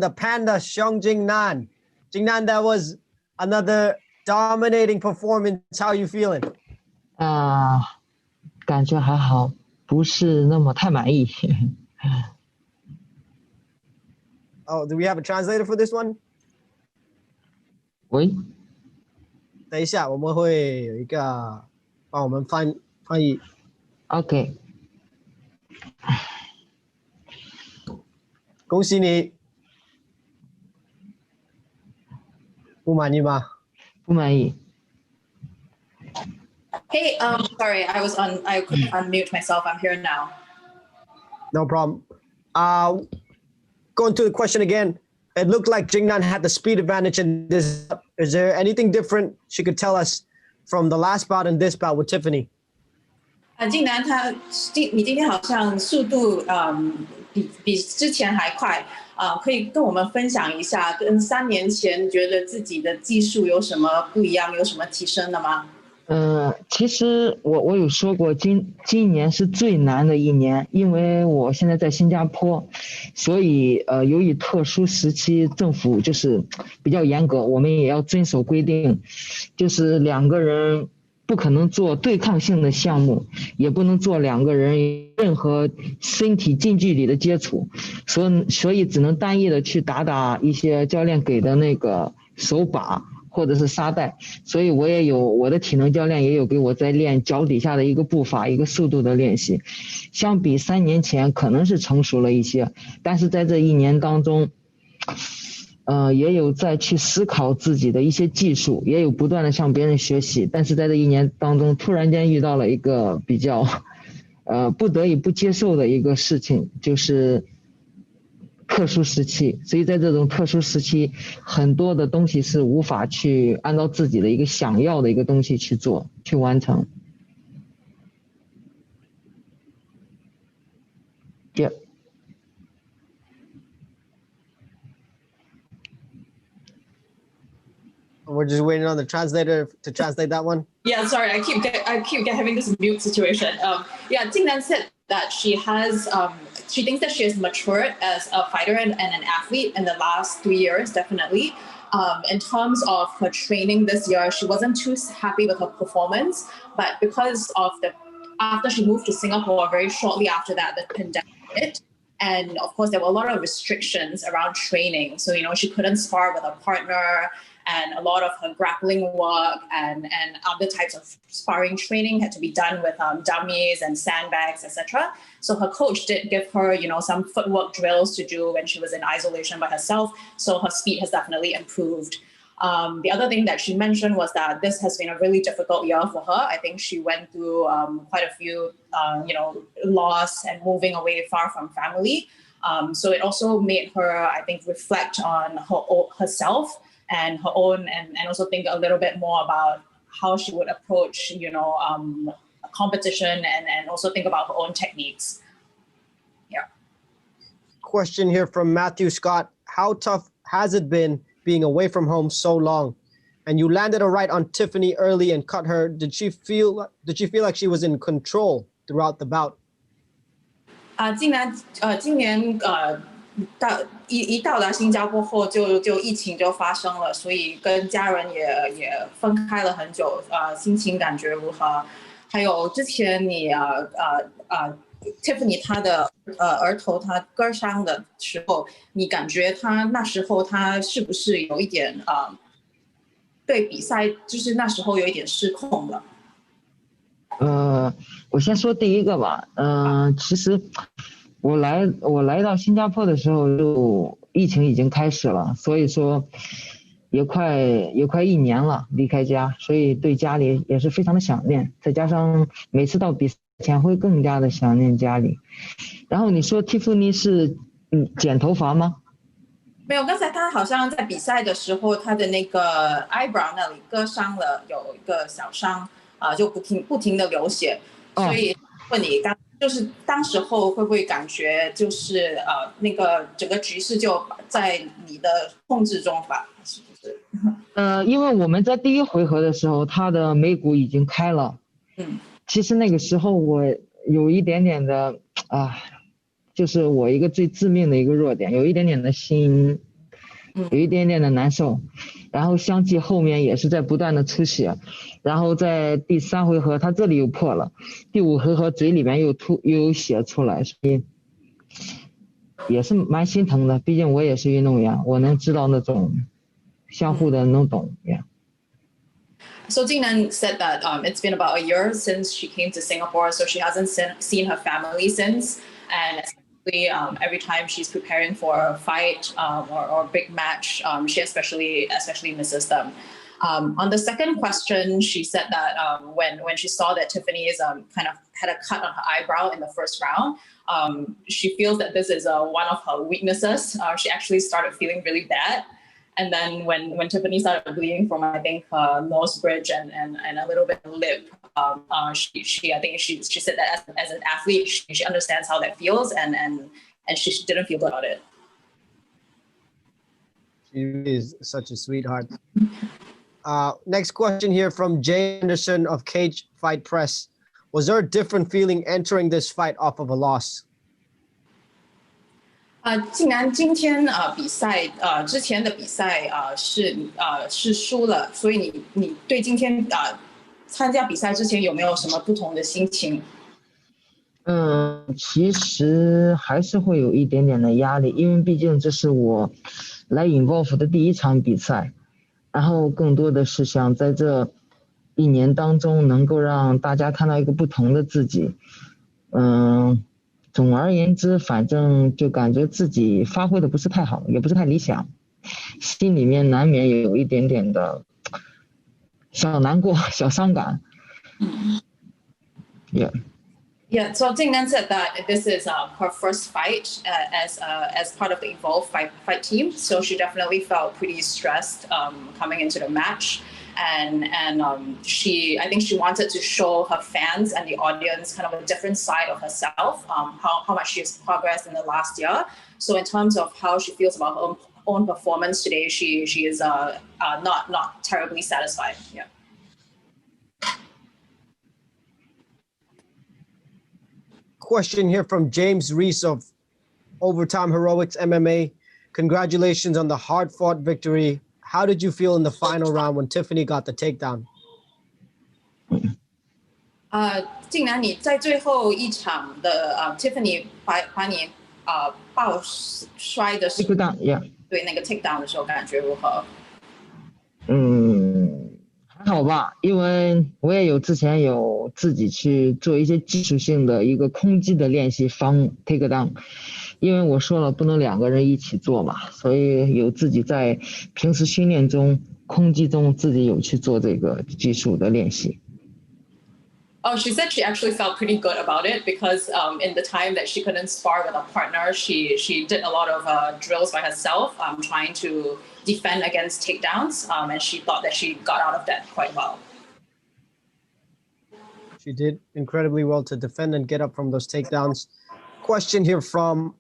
The panda Xiong Jingnan. Jingnan, that was another dominating performance. How are you feeling? 感觉还好，不是那么太满意。Oh, do we have a translator for this one? 喂，等一下，我们会有一个帮我们翻译。OK，恭喜你，不满意吗？不满意。Hey, sorry, I couldn't unmute myself. I'm here now. No problem. Going to the question again. It looked like Jingnan had the speed advantage in this. Is there anything different she could tell us from the last bout and this bout with Tiffany? 静楠你今天好像速度比之前还快可以跟我们分享一下，跟3年前觉得自己的技术有什么不一样，有什么提升的吗？其实我有说过，今年是最难的一年，因为我现在在新加坡，所以由于特殊时期政府就是比较严格，我们也要遵守规定，就是2个人不可能做对抗性的项目，也不能做2个人任何身体近距离的接触，所以只能单一的去打一些教练给的那个手把或者是沙袋，所以我的体能教练也有给我在练脚底下的一个步伐一个速度的练习，相比3年前可能是成熟了一些，但是在这1年当中也有在去思考自己的一些技术，也有不断的向别人学习，但是在这1年当中突然间遇到了一个比较不得已不接受的一个事情，就是特殊时期，所以在这种特殊时期很多的东西是无法去按照自己的一个想要的一个东西去做去完成。Yeah. We're just waiting on the translator to translate that one. Yeah, sorry, I keep having this mute situation. Jingnan said that she thinks that she has matured as a fighter and an athlete in the last 3 years, definitely. In terms of her training this year, she wasn't too happy with her performance, but because of after she moved to Singapore, very shortly after that, the pandemic hit. And of course, there were a lot of restrictions around training. So, she couldn't spar with a partner, and a lot of her grappling work and other types of sparring training had to be done with dummies and sandbags, etc. So her coach did give her, some footwork drills to do when she was in isolation by herself. So her speed has definitely improved. The other thing that she mentioned was that this has been a really difficult year for her. I think she went through quite a few, loss and moving away far from family. So it also made her, I think, reflect on herself and her own, and also think a little bit more about how she would approach, a competition and also think about her own techniques. Yeah. Question here from Matthew Scott. How tough has it been being away from home so long? And you landed a right on Tiffany early and cut her. Did she feel like she was in control throughout the bout? 今年到达新加坡后就疫情就发生了，所以跟家人也分开了很久，心情感觉如何？还有之前你Tiffany 她的额头她割伤的时候，你感觉她那时候她是不是有一点对比赛就是那时候有一点失控了？我先说第一个吧，其实我来到新加坡的时候就疫情已经开始了，所以说也快1年了离开家，所以对家里也是非常的想念，再加上每次到比赛前会更加的想念家里。然后你说 Tiffany 是剪头发吗？没有，刚才她好像在比赛的时候，她的那个 eyebrow 那里割伤了，有一个小伤就不停的流血，所以问你就是当时候会不会感觉就是那个整个局势就在你的控制中吧？是不是？因为我们在第1回合的时候，他的眉骨已经开了。其实那个时候我有一点点的就是我一个最致命的一个弱点，有一点点的心有一点点的难受。然后相继后面也是在不断的出血，然后在第3回合他这里又破了，第5回合嘴里面又有血出来，所以也是蛮心疼的。毕竟我也是运动员，我能知道那种相互的能懂。Yeah. So Jingnan said that it's been about a year since she came to Singapore, so she hasn't seen her family since. And especially every time she's preparing for a fight or a big match, she especially misses them. On the second question, she said that when she saw that Tiffany is kind of had a cut on her eyebrow in the first round, she feels that this is one of her weaknesses. She actually started feeling really bad. And then when Tiffany started bleeding from, I think, her nose bridge and a little bit of lip, she said that as an athlete, she understands how that feels, and she didn't feel good about it. She is such a sweetheart. Next question here from Jay Anderson of Cage Fight Press. Was there a different feeling entering this fight off of a loss? 既然今天比赛之前的比赛是输了，所以你对今天参加比赛之前有没有什么不同的心情？其实还是会有一点点的压力，因为毕竟这是我来involve的第1场比赛，然后更多的是想在这1年当中能够让大家看到一个不同的自己。总而言之，反正就感觉自己发挥的不是太好，也不是太理想，心里面难免有一点点的小难过、小伤感。Yeah. Yeah, so Jingnan said that this is her first fight as part of the Evolve fight team. So she definitely felt pretty stressed coming into the match. And I think she wanted to show her fans and the audience kind of a different side of herself, how much she's progressed in the last year. So in terms of how she feels about her own performance today, she is not terribly satisfied. Yeah. Question here from James Reese of Overtime Heroics MMA. Congratulations on the hard-fought victory. How did you feel in the final round when Tiffany got the takedown? 竟然你在最后一场的Tiffany 把你抱摔的时候，对那个 takedown 的时候感觉如何？还好吧，因为我也之前有自己去做一些技术性的一个空击的练习防 takedown。因为我说了不能2个人一起做嘛，所以有自己在平时训练中、空击中自己有去做这个技术的练习。Oh, she said she actually felt pretty good about it because in the time that she couldn't spar with a partner, she did a lot of drills by herself, trying to defend against takedowns, and she thought that she got out of that quite well. She did incredibly well to defend and get up from those takedowns. Question here from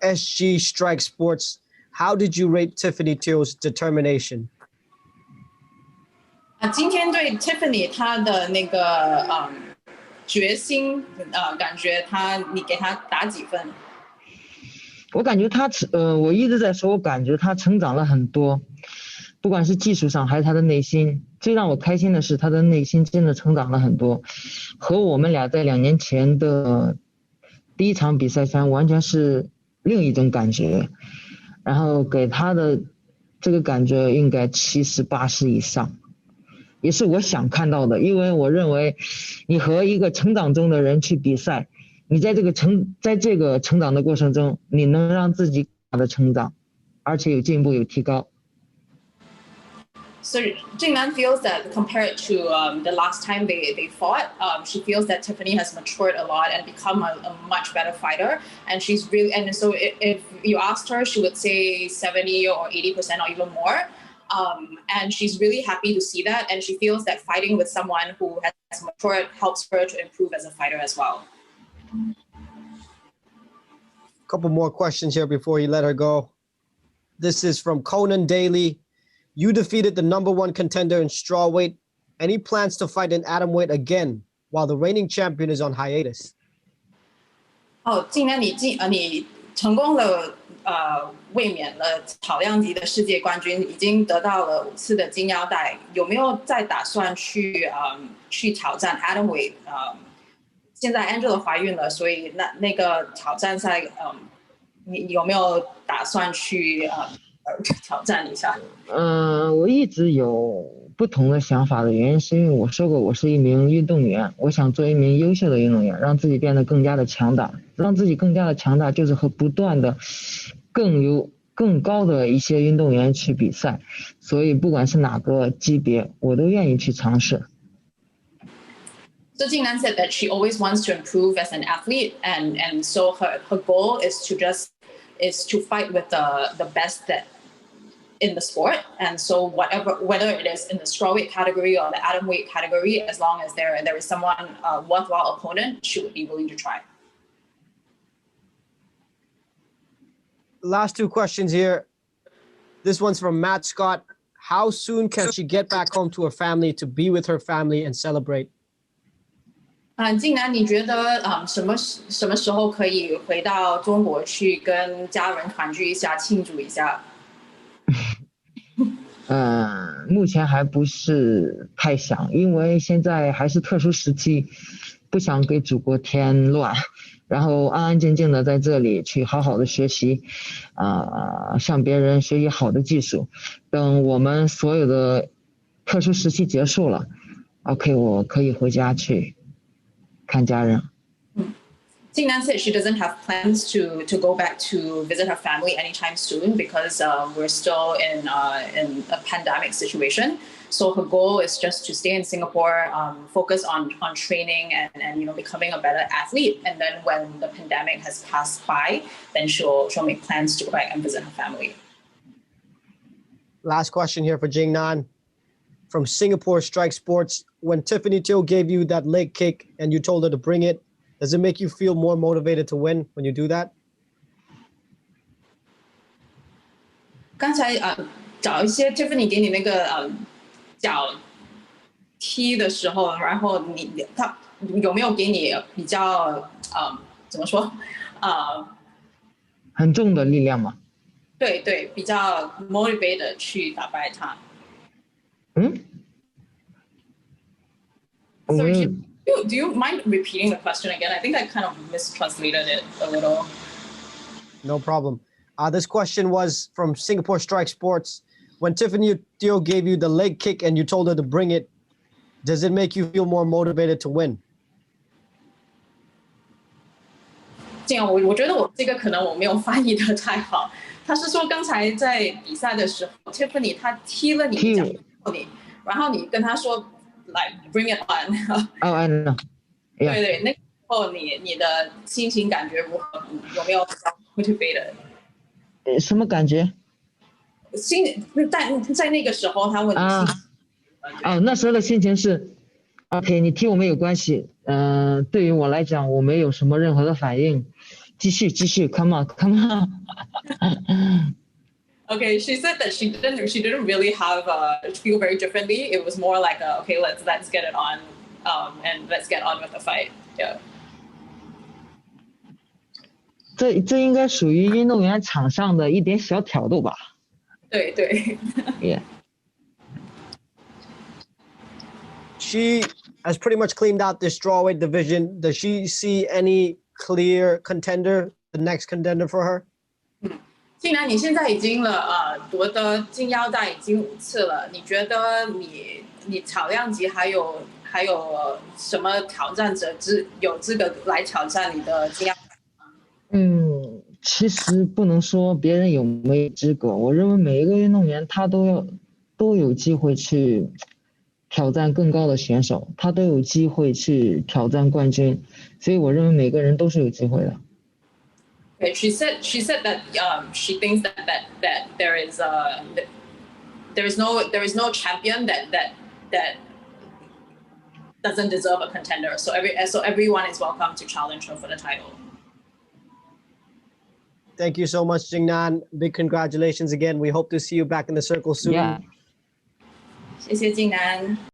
SG Strike Sports. How did you rate Tiffany Teals' determination? 今天对 Tiffany 她的那个决心感觉你给她打几分？我感觉我一直在说，我感觉她成长了很多，不管是技术上还是她的内心。最让我开心的是，她的内心真的成长了很多，和我们俩在2年前的第1场比赛上完全是另一种感觉，然后给她的这个感觉应该70、80以上。也是我想看到的，因为我认为你和一个成长中的人去比赛，你在这个成长的过程中，你能让自己的成长，而且有进步有提高。So Jingnan feels that compared to the last time they fought, she feels that Tiffany has matured a lot and become a much better fighter. And she's really, and so if you asked her, she would say 70 or 80% or even more. And she's really happy to see that. And she feels that fighting with someone who has matured helps her to improve as a fighter as well. Couple more questions here before you let her go. This is from Conan Daly. You defeated the #1 contender in strawweight. Any plans to fight in atomweight again while the reigning champion is on hiatus? 哦，竟然你成功的卫冕了草量级的世界冠军，已经得到了5次的金腰带，有没有再打算去挑战 Atom Weight？现在 Angela 怀孕了，所以那个挑战赛，你有没有打算去挑战一下？我一直有不同的想法的原因，是因为我说过我是一名运动员，我想做一名优秀的运动员，让自己变得更加的强大。让自己更加的强大，就是和不断的更高的一些运动员去比赛。所以不管是哪个级别，我都愿意去尝试。So Jingnan said that she always wants to improve as an athlete, and so her goal is to fight with the best that in the sport. And so whether it is in the strawweight category or the atom weight category, as long as there is someone worthwhile opponent, she would be willing to try. Last 2 questions here. This one's from Matt Scott. How soon can she get back home to her family to be with her family and celebrate? 静南，你觉得什么时候可以回到中国去跟家人团聚一下，庆祝一下？目前还不是太想，因为现在还是特殊时期，不想给祖国添乱，然后安安静静的在这里去好好的学习，向别人学习好的技术。等我们所有的特殊时期结束了 ，OK， 我可以回家去看家人。Jingnan said she doesn't have plans to go back to visit her family anytime soon because we're still in a pandemic situation. So her goal is just to stay in Singapore, focus on training and becoming a better athlete. And then when the pandemic has passed by, then she'll make plans to go back and visit her family. Last question here for Jingnan from Singapore Strike Sports. When Tiffany Teals gave you that leg kick and you told her to bring it, does it make you feel more motivated to win when you do that? 刚才找一些 Tiffany 给你那个脚踢的时候，然后他有没有给你比较怎么说很重的力量吗？对，比较 motivated 去打败他。Do you mind repeating the question again? I think I kind of mistranslated it a little. No problem. This question was from Singapore Strike Sports. When Tiffany Teals gave you the leg kick and you told her to bring it, does it make you feel more motivated to win? 这样，我觉得我这个可能我没有翻译的太好。他是说刚才在比赛的时候 ，Tiffany 她踢了你一脚，然后你跟他说。Like bring it on. Oh, I know. Yeah. 对，那个时候你的心情感觉如何？有没有 motivated？ 什么感觉？在那个时候，他问你那时候的心情是 ，OK， 你踢我没有关系。对于我来讲，我没有什么任何的反应，继续 ，come on。Okay, she said that she didn't really have feel very differently. It was more like okay, let's get it on, and let's get on with the fight. Yeah. 这应该属于运动员场上的一点小挑逗吧？对。Yeah. She has pretty much cleaned out this strawweight division. Does she see any clear contender, the next contender for her? 既然你现在已经夺得金腰带已经5次了，你觉得你草量级还有什么挑战者有资格来挑战你的金腰带？其实不能说别人有没有资格，我认为每一个运动员他都有机会去挑战更高的选手，他都有机会去挑战冠军，所以我认为每个人都是有机会的。She said that she thinks that there is no champion that doesn't deserve a contender. So everyone is welcome to challenge her for the title. Thank you so much, Jingnan. Big congratulations again. We hope to see you back in the circle soon. Yeah. 谢谢静南。